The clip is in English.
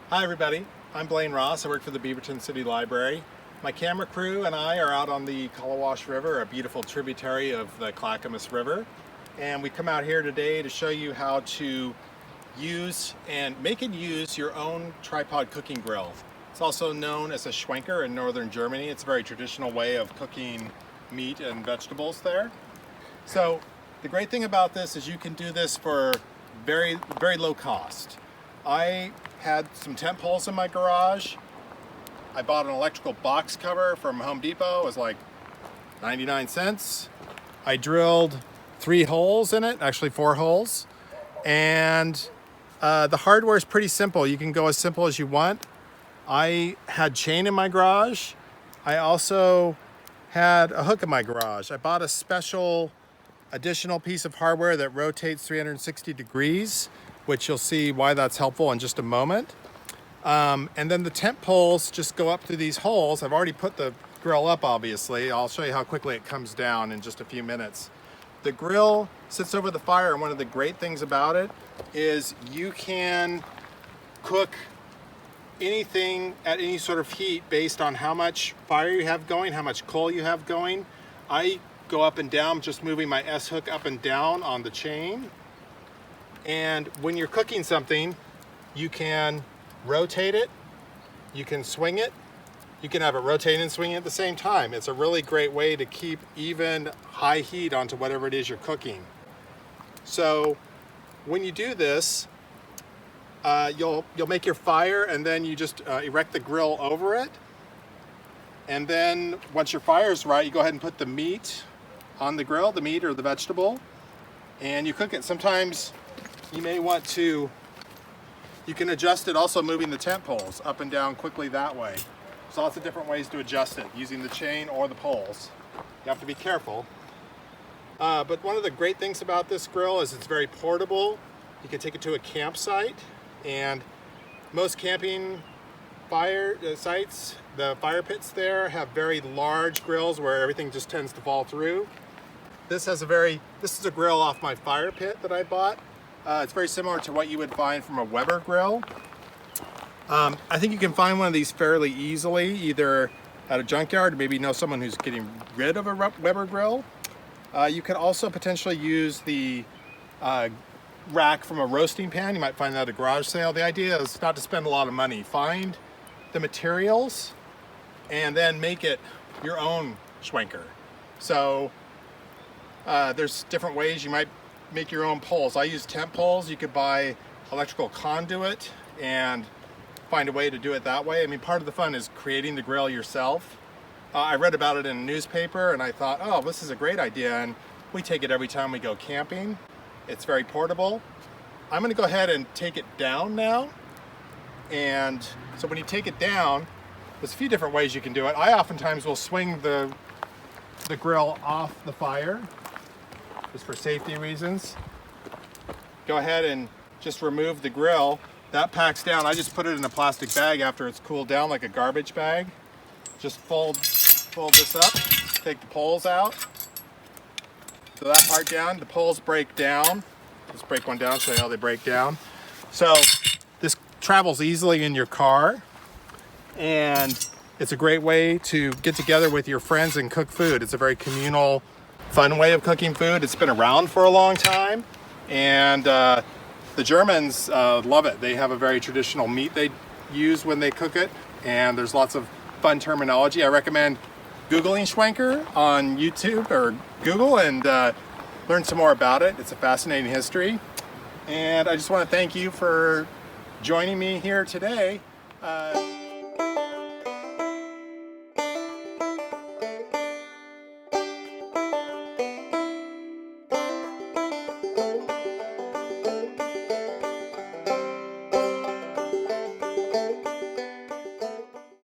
Hi everybody, I'm Blaine Ross. I work for the Beaverton City Library. My camera crew and I are out on the Kallawash River, a beautiful tributary of the Clackamas River. And we come out here today to show you how to use and make and use your own tripod cooking grill. It's also known as a Schwenker in northern Germany. It's a very traditional way of cooking meat and vegetables there. So the great thing about this is you can do this for very low cost. I had some tent poles in my garage. I bought an electrical box cover from Home Depot. It was like 99 cents. I drilled 3 holes in it, actually 4 holes. And the hardware is pretty simple. You can go as simple as you want. I had chain in my garage. I also had a hook in my garage. I bought a special additional piece of hardware that rotates 360 degrees, which you'll see why that's helpful in just a moment. And then the tent poles just go up through these holes. I've already put the grill up, obviously. I'll show you how quickly it comes down in just a few minutes. The grill sits over the fire, and one of the great things about it is you can cook anything at any sort of heat based on how much fire you have going, how much coal you have going. I go up and down, just moving my S hook up and down on the chain. And when you're cooking something, you can rotate it, you can swing it, you can have it rotate and swing at the same time. It's a really great way to keep even high heat onto whatever it is you're cooking. So when you do this, you'll make your fire, and then you just erect the grill over it. And then once your fire's right, you go ahead and put the meat on the grill, the meat or the vegetable, and you cook it. Sometimes you may want to, you can adjust it also moving the tent poles up and down quickly that way. There's lots of different ways to adjust it using the chain or the poles. You have to be careful. But one of the great things about this grill is it's very portable. You can take it to a campsite, and most camping fire sites, the fire pits there have very large grills where everything just tends to fall through. This is a grill off my fire pit that I bought. It's very similar to what you would find from a Weber grill. I think you can find one of these fairly easily, either at a junkyard, or maybe you know someone who's getting rid of a Weber grill. You could also potentially use the rack from a roasting pan. You might find that at a garage sale. The idea is not to spend a lot of money. Find the materials and then make it your own Schwenker. So there's different ways you might make your own poles. I use tent poles. You could buy electrical conduit and find a way to do it that way. I mean, part of the fun is creating the grill yourself. I read about it in a newspaper and I thought, oh, this is a great idea, and we take it every time we go camping. It's very portable. I'm going to go ahead and take it down now. And so when you take it down, there's a few different ways you can do it. I oftentimes will swing the grill off the fire, just for safety reasons. Go ahead and just remove the grill. That packs down. I just put it in a plastic bag after it's cooled down, like a garbage bag. Just fold this up, take the poles out. So that part down, the poles break down. Let's break one down, show you how they break down. So this travels easily in your car, and it's a great way to get together with your friends and cook food. It's a very communal, fun way of cooking food. It's been around for a long time, and the Germans love it. They have a very traditional meat they use when they cook it, and there's lots of fun terminology. I recommend Googling Schwenker on YouTube or Google and learn some more about it. It's a fascinating history, and I just want to thank you for joining me here today.